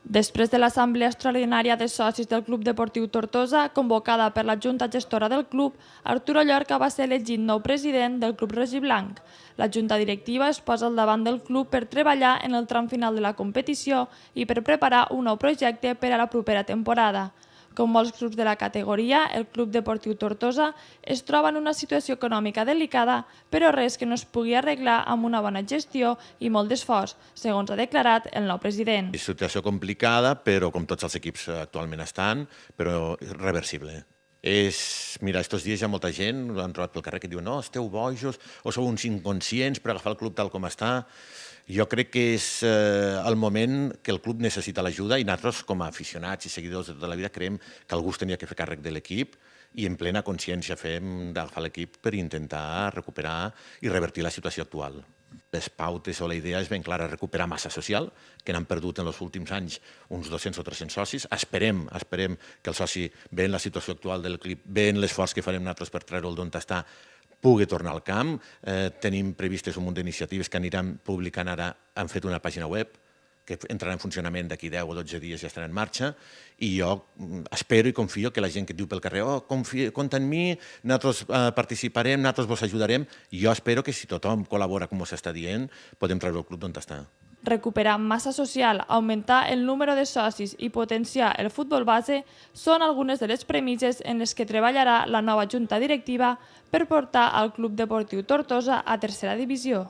Després de l'assemblea extraordinària de socis del Club Deportiu Tortosa, convocada per la Junta Gestora del club, Arturo Llorca va ser elegit nou president del club rojiblanc. La Junta Directiva es posa al davant del club per treballar en el tram final de la competició i per preparar un nou projecte per a la propera temporada. Com molts clubs de la categoria, el Club Deportiu Tortosa es troba en una situació econòmica delicada, però res que no es pugui arreglar amb una bona gestió i molt d'esforç, segons ha declarat el nou president. És una situació complicada, però com tots els equips actualment estan, però reversible. Mira, estos dies hi ha molta gent, han trobat pel carrer que diuen no, esteu bojos o sou uns inconscients per agafar el club tal com està. Jo crec que és el moment que el club necessita l'ajuda i nosaltres, com a aficionats i seguidors de tota la vida, creiem que algú es tenia que fer càrrec de l'equip i en plena consciència fem d'agafar l'equip per intentar recuperar i revertir la situació actual. Les pautes o la idea és ben clara, recuperar massa social, que n'han perdut en els últims anys uns 200 o 300 socis. Esperem que el soci, veient la situació actual del club, veient l'esforç que farem nosaltres per treure-lo d'on està, pugui tornar al camp. Tenim previstes un munt d'iniciatives que aniran publicant ara. Han fet una pàgina web que entrarà en funcionament d'aquí 10 o 12 dies, ja estarà en marxa, i jo espero i confio que la gent que et diu pel carrer compta en mi, nosaltres participarem, nosaltres vos ajudarem, jo espero que si tothom col·labora com s'està dient, podem treure el club d'on està. Recuperar massa social, augmentar el número de socis i potenciar el futbol base són algunes de les premisses en les que treballarà la nova junta directiva per portar el Club Deportiu Tortosa a tercera divisió.